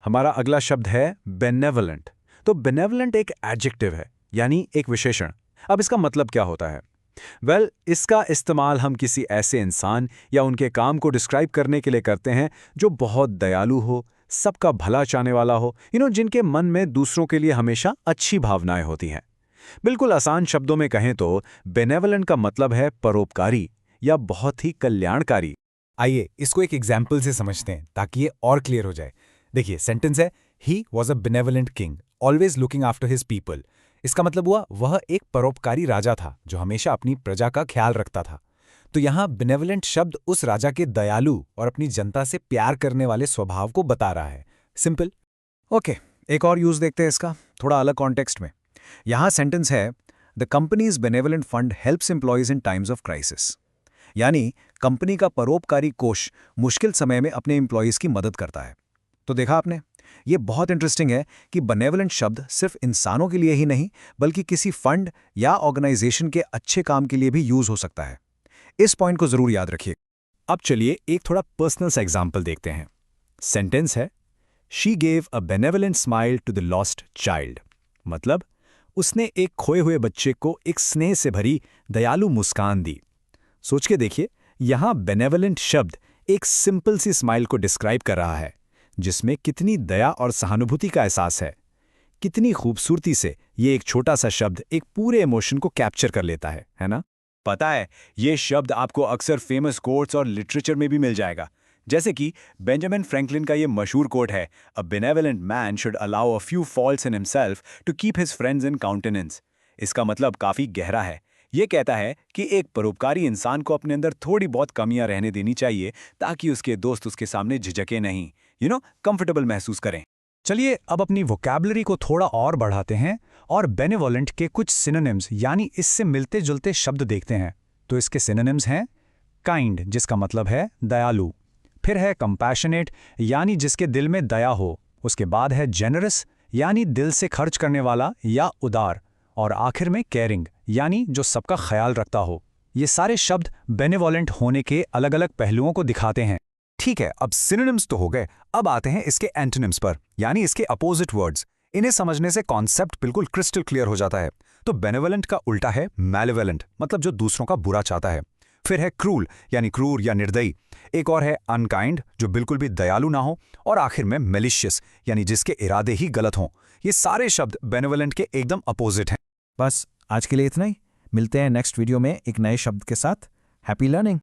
हमारा अगला शब्द है बेनेवलेंट। तो बेनेवलेंट एक एडजेक्टिव है, यानी एक विशेषण। अब इसका मतलब क्या होता है? इसका इस्तेमाल हम किसी ऐसे इंसान या उनके काम को डिस्क्राइब करने के लिए करते हैं जो बहुत दयालु हो, सबका भला चाहने वाला हो, जिनके मन में दूसरों के लिए हमेशा अच्छी भावनाएं होती हैं। बिल्कुल आसान शब्दों में कहें तो बेनेवलेंट का मतलब है परोपकारी या बहुत ही कल्याणकारी। आइए इसको एक एग्जाम्पल से समझते हैं ताकि ये और क्लियर हो जाए। देखिए, सेंटेंस है he was a benevolent king always looking after his people. इसका मतलब हुआ वह एक परोपकारी राजा था जो हमेशा अपनी प्रजा का ख्याल रखता था। तो यहाँ बेनेवलेंट शब्द उस राजा के दयालु और अपनी जनता से प्यार करने वाले स्वभाव को बता रहा है। सिंपल। ओके, एक और यूज देखते हैं इसका, थोड़ा अलग कॉन्टेक्स्ट में। यहाँ सेंटेंस है the companies benevolent fund helps employees in times of crisis. यानी कंपनी का परोपकारी कोष मुश्किल समय में अपने एम्प्लॉयज की मदद करता है। तो देखा आपने, ये बहुत इंटरेस्टिंग है कि बेनेवलेंट शब्द सिर्फ इंसानों के लिए ही नहीं बल्कि किसी फंड या ऑर्गेनाइजेशन के अच्छे काम के लिए भी यूज हो सकता है। इस पॉइंट को जरूर याद रखिए। अब चलिए एक थोड़ा पर्सनल सा एग्जाम्पल देखते हैं। सेंटेंस है she gave a benevolent smile to the lost child. मतलब उसने एक खोए हुए बच्चे को एक स्नेह से भरी दयालु मुस्कान दी। सोच के देखिए, यहां बेनेवलेंट शब्द एक सिंपल सी स्माइल को डिस्क्राइब कर रहा है जिसमें कितनी दया और सहानुभूति का एहसास है। कितनी खूबसूरती से ये एक छोटा सा शब्द एक पूरे इमोशन को कैप्चर कर लेता है ना? पता है, ये शब्द आपको अक्सर फेमस कोट्स और लिटरेचर में भी मिल जाएगा। जैसे कि बेंजामिन फ्रैंकलिन का ये मशहूर कोट है, a benevolent man should allow a few faults in himself to keep his friends in countenance. इसका मतलब काफी गहरा है। ये कहता है कि एक परोपकारी इंसान को अपने अंदर थोड़ी बहुत कमियां रहने देनी चाहिए ताकि उसके दोस्त उसके सामने झिझके नहीं, कंफर्टेबल महसूस करें। चलिए अब अपनी वोकैबुलरी को थोड़ा और बढ़ाते हैं और बेनेवोलेंट के कुछ सिनोनिम्स यानी इससे मिलते जुलते शब्द देखते हैं। तो इसके सिनोनिम्स हैं काइंड, जिसका मतलब है दयालु। फिर है कंपैशनेट, यानी जिसके दिल में दया हो। उसके बाद है जेनरस, यानी दिल से खर्च करने वाला या उदार। और आखिर में केयरिंग, यानी जो सबका ख्याल रखता हो। ये सारे शब्द बेनेवोलेंट होने के अलग अलग पहलुओं को दिखाते हैं। ठीक है, अब सिनोनिम्स तो हो गए, अब आते हैं इसके एंटोनिम्स पर, यानी इसके अपोजिट वर्ड्स। इन्हें समझने से कॉन्सेप्ट बिल्कुल क्रिस्टल क्लियर हो जाता है। तो बेनेवलेंट का उल्टा है मैलेवलेंट, मतलब जो दूसरों का बुरा चाहता है। फिर है क्रूल, यानी क्रूर या निर्दयी। एक और है अनकाइंड, जो बिल्कुल भी दयालु ना हो। और आखिर में मैलिशियस, यानी जिसके इरादे ही गलत हों। ये सारे शब्द बेनेवलेंट के एकदम अपोजिट हैं। बस आज के लिए इतना ही। मिलते हैं नेक्स्ट वीडियो में एक नए शब्द के साथ। Happy learning.